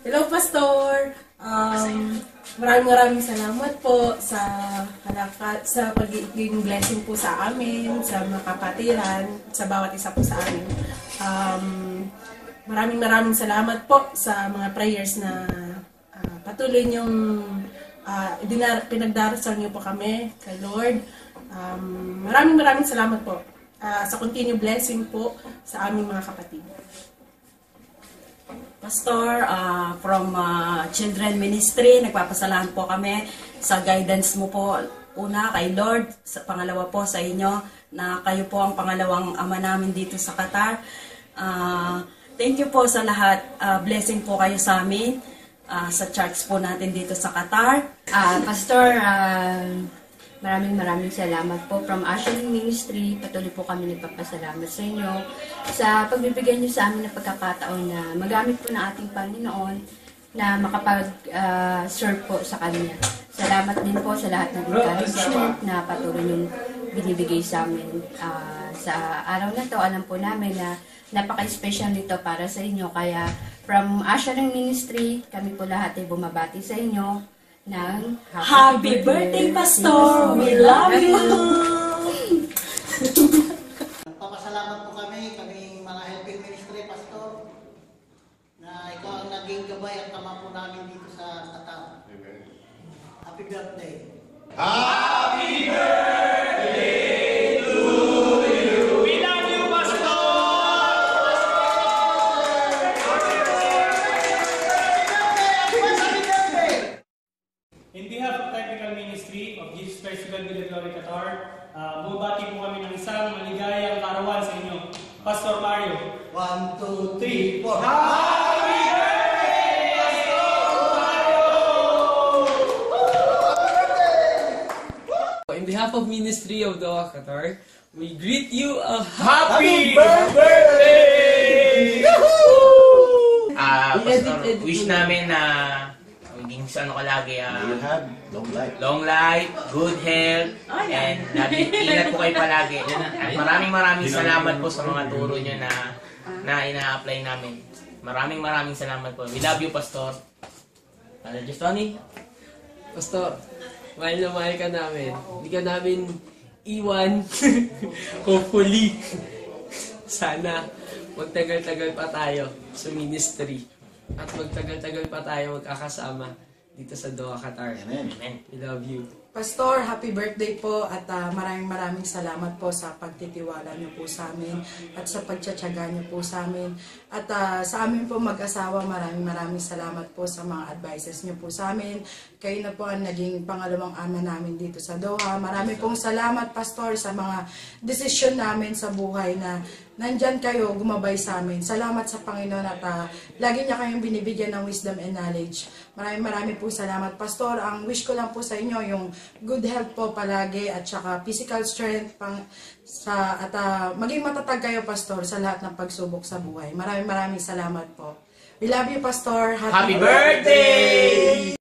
Hello, Pastor! Maraming salamat po sa pagiging blessing po sa amin, sa mga kapatiran, sa bawat isa po sa amin. Maraming salamat po sa mga prayers na patuloy niyong pinagdarasal niyo po kami kay Lord. Maraming salamat po sa continued blessing po sa aming mga kapatid. Pastor, from Children Ministry, nagpapasalamat po kami sa guidance mo po. Una, kay Lord. Pangalawa po sa inyo, na kayo po ang pangalawang ama namin dito sa Qatar. Thank you po sa lahat. Blessing po kayo sa amin, sa church po natin dito sa Qatar. Pastor, maraming salamat po from Ashley Ministry. Patuloy po kami nagpapasalamat sa inyo sa pagbibigay niyo sa amin ng pagkakataon na magamit po ng ating Panginoon na makapag-serve po sa Kanya. Salamat din po sa lahat ng encouragement na patuloy niyong binibigay sa amin. Sa araw na to, alam po namin na napaka-special nito para sa inyo. Kaya from Ashley Ministry, kami po lahat ay bumabati sa inyo ng Happy birthday, Pastor! We love you! Nagpapasalamat po kami mga helping ministry, Pastor, na ikaw ang naging gabay at tama po namin dito sa Qatar. Happy birthday! Happy birthday to you! We love you, Pastor! In behalf of Technical Ministry of Jesus Christ Evangelical Glory Qatar, bumabati po kami ng isang maligayang karawan sa inyo. Pastor Mario. 1, 2, 3, 4. Happy birthday, Pastor Mario! In behalf of Ministry of Doha Qatar, we greet you a Happy birthday! Pastor, wish namin na maging sa ano ka lagi, long life, good health, and ingat po kayo palagi. At maraming salamat po sa mga turo nyo na ina-apply namin. Maraming salamat po. We love you, Pastor. Just Tony? Pastor, mahal na mahal ka namin. Hindi ka namin iwan. Hopefully. Sana magtagal-tagal pa tayo sa ministry. At magtagal-tagal pa tayo magkakasama dito sa Doha, Qatar. Amen. We love you. Pastor, happy birthday po at maraming salamat po sa pagtitiwala niyo po sa amin at sa pagtsatsaga niyo po sa amin. At sa amin po mag-asawa, maraming salamat po sa mga advices niyo po sa amin. Kayo na po ang naging pangalawang ama namin dito sa Doha. Marami pong salamat, Pastor, sa mga desisyon namin sa buhay na nandyan kayo, gumabay sa amin. Salamat sa Panginoon at lagi niya kayong binibigyan ng wisdom and knowledge. Maraming po salamat, Pastor. Ang wish ko lang po sa inyo, yung good health po palagi at saka physical strength maging matatag kayo, Pastor, sa lahat ng pagsubok sa buhay. Maraming salamat po. We love you, Pastor. Happy birthday!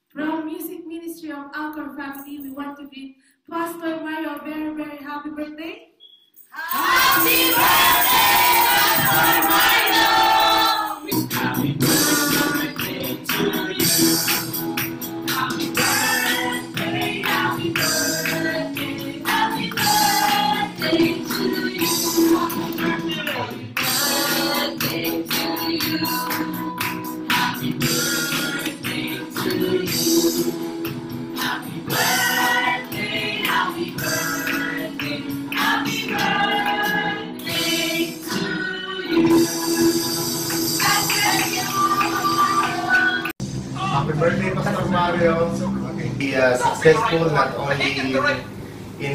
From Music Ministry of Alcor Family, we want to greet Pastor Mario a very happy birthday. Happy birthday, Pastor Mario! Happy birthday to you! Happy birthday, happy birthday, happy birthday to you! Happy birthday to you! Happy birthday to you! Happy birthday, happy birthday, happy birthday to you! Happy birthday, Pastor Mario. Be successful not only in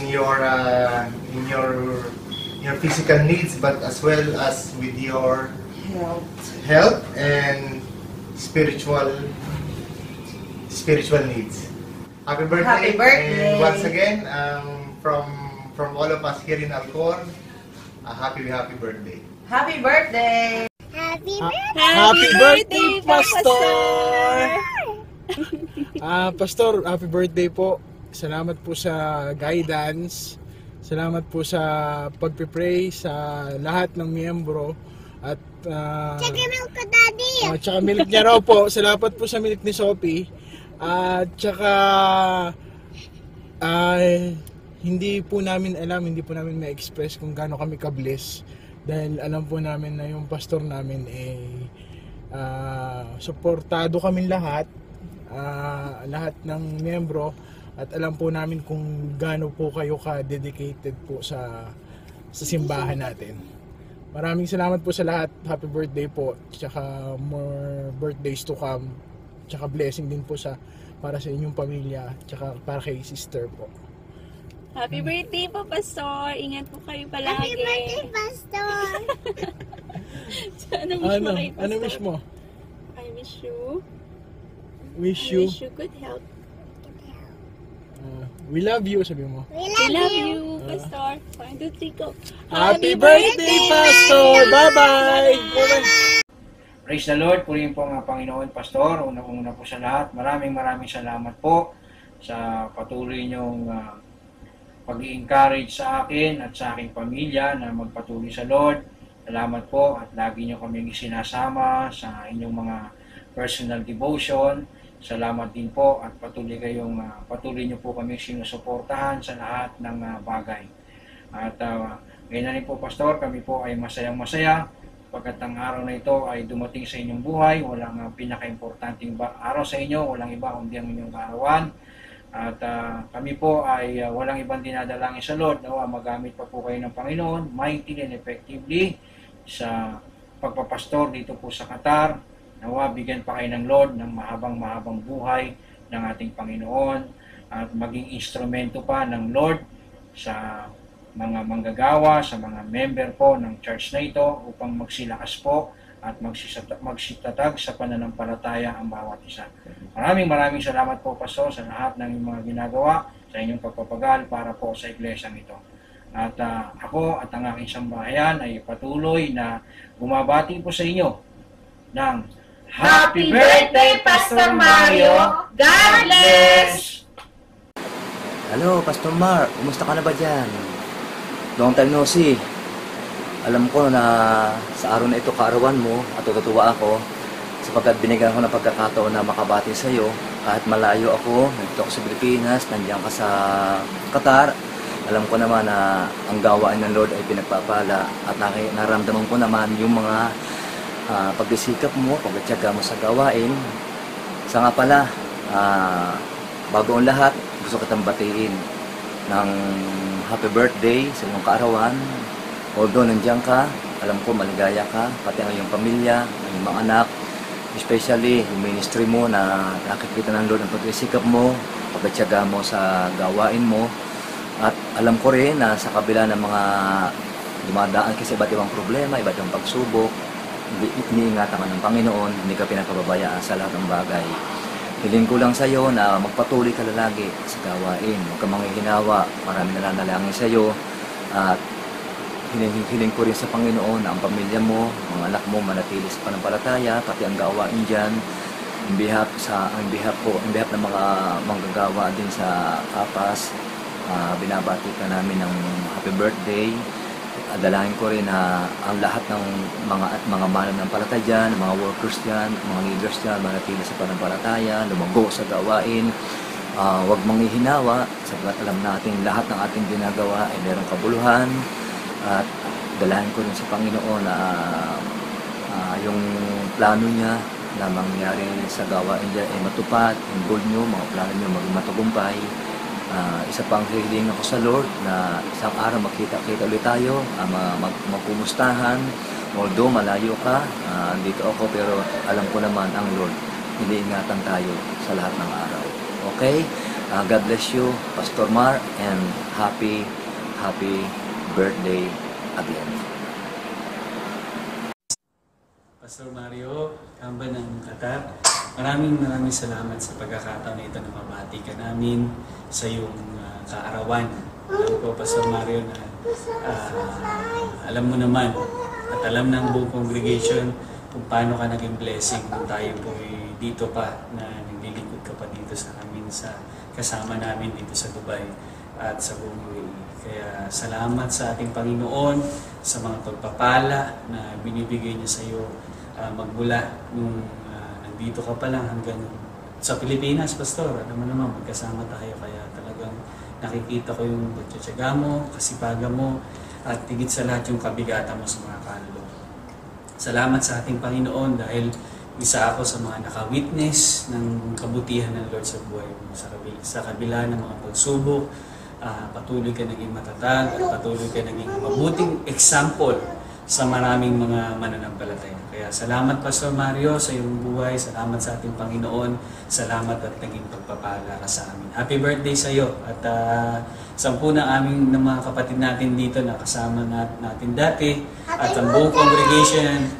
your physical needs, but as well as with your health and spiritual needs. Happy birthday! Happy birthday! And once again, from all of us here in Alcor, happy birthday! Happy birthday! Happy birthday, Pastor! Pastor, happy birthday po. Salamat po sa guidance. Salamat po sa pagpipray sa lahat ng miyembro. At tsaka milk niya raw po. Salamat po sa milk ni Sophie. At tsaka hindi po namin alam, hindi po namin ma-express kung gaano kami ka-bless. Dahil alam po namin na yung pastor namin suportado kami lahat ng miyembro, at alam po namin kung gaano po kayo ka-dedicated po sa simbahan natin. Maraming salamat po sa lahat. Happy birthday po, tsaka more birthdays to come, tsaka blessing din po para sa inyong pamilya, tsaka para kay sister po. Happy birthday po, Pastor. Ingat po kayo palagi. Happy birthday, Pastor. Ano wish mo kay Pastor? Ano wish mo? I wish you. Wish I wish you good health. We love you, sabi mo. We love you, Pastor. 1, 2, 3, go. Happy birthday, Pastor! Bye-bye! Praise the Lord. Purihin po ang Panginoon, Pastor. Unang-una po sa lahat. Maraming salamat po sa patuloy niyong pag-i-encourage sa akin at sa aking pamilya na magpatuloy sa Lord. Salamat po at lagi niyo kaming sinasama sa inyong mga personal devotion. Salamat din po at patuloy niyo po kaming sinusuportahan sa lahat ng bagay. At ngayon na rin po, Pastor, kami po ay masayang-masaya pagkat ang araw na ito ay dumating sa inyong buhay. Walang pinaka-importanting araw sa inyo, walang iba kundi ang inyong kaarawan. At kami po ay walang ibang dinadalangin sa Lord na magamit pa po kayo ng Panginoon mightily and effectively sa pagpapastor dito po sa Qatar. Nawa bigyan pa kayo ng Lord ng mahabang buhay ng ating Panginoon at maging instrumento pa ng Lord sa mga manggagawa, sa mga member po ng church na ito upang magsilakas po at magsitatag sa pananampalataya ang bawat isa. Maraming salamat po, Pastor, sa lahat ng mga ginagawa sa inyong pagpapagal para po sa iglesyang ito. At ako at ang aking sambahayan ay patuloy na bumabati po sa inyo ng Happy Birthday, Pastor Mario! God bless! Hello, Pastor Mar. Kumusta ka na ba dyan? Long time no see. Alam ko na sa araw na ito kaarawan mo at natutuwa ako sapagkat binigyan ko ng pagkakataon na makabati sa iyo kahit malayo ako, nandito ako sa Pilipinas, nandiyan ka sa Qatar. Alam ko naman na ang gawain ng Lord ay pinagpapala at naramdaman ko naman yung mga pagdisikap mo, pagtitiyaga mo sa gawain. Sa nga pala, bago ang lahat, gusto kitang batiin ng happy birthday sa iyong kaarawan. Although nandiyan ka, alam ko maligaya ka, pati ang iyong pamilya, ang iyong mga anak, especially yung ministry mo na nakikita ng Lord ang pagsisikap mo, pagtitiyaga mo sa gawain mo. At alam ko rin na sa kabila ng mga dumadaan kasi iba't ibang problema, iba't ibang pagsubok, iniingatan ka ng Panginoon, hindi ka pinapababayaan sa lahat ng bagay. Hiling ko lang sa iyo na magpatuloy ka lagi sa gawain, huwag ka manghihinawa, marami nalalangin sa iyo. At hiling ko rin sa Panginoon na ang pamilya mo, mga anak mo manatili sa panampalataya, pati ang gawain dyan, in behalf ng mga manggagawa din sa Kapas. Binabati ka namin ng happy birthday. Dalangin ko rin na ang lahat ng mga mananampalataya dyan, mga workers dyan, mga leaders dyan, manatili sa panampalataya, lumago sa gawain. Huwag manghihinawa, sabagat alam natin lahat ng ating ginagawa ay mayroong kabuluhan. At dalangin ko rin sa Panginoon na yung plano niya na mangyari sa gawain niya ay matupad, yung goal niyo, mga plano niyo maging matagumpay. Isa pang hiling ako sa Lord na isang araw magkita-kita ulit tayo, magkumustahan. Although malayo ka, dito ako, pero alam ko naman ang Lord, iniingatan tayo sa lahat ng araw. Okay? God bless you, Pastor Mar, and happy birthday again. Pastor Mario, kamba ng Qatar, maraming salamat sa pagkakataon na ito na mabati ka namin sa iyong kaarawan. Alam ko, Pastor Mario, na alam mo naman at alam ng buong congregation kung paano ka naging blessing nung tayo po dito pa na naglilingkod ka pa dito sa amin, sa kasama namin dito sa Dubai. at sa buong UAE. Kaya salamat sa ating Panginoon sa mga pagpapala na binibigay niya sa iyo magmula nung nandito ka pa lang hanggang sa Pilipinas, Pastor. Alam mo naman, magkasama tayo, kaya talagang nakikita ko yung pagtsatsaga mo, kasipagan mo, at higit sa lahat yung kabigatan mo sa mga kaluluwa. Salamat sa ating Panginoon dahil isa ako sa mga naka-witness ng kabutihan ng Lord sa buhay mo. Sa kabila ng mga pagsubok, patuloy ka naging matatag at patuloy ka naging mabuting example sa maraming mga mananampalataya. Kaya salamat Pastor Mario sa iyong buhay, salamat sa ating Panginoon, salamat at naging pagpapala ka sa amin. Happy birthday sa iyo at sampu ng aming ng mga kapatid natin dito na kasama natin dati at ang buong congregation,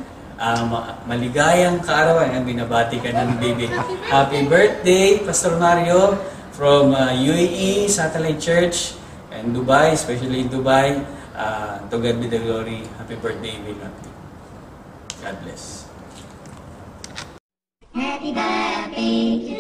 maligayang kaarawan ang binabati ka ng baby. Happy birthday Pastor Mario from UAE Satellite Church and Dubai, especially in Dubai. To God be the glory. Happy birthday, we love you. God bless. Happy birthday to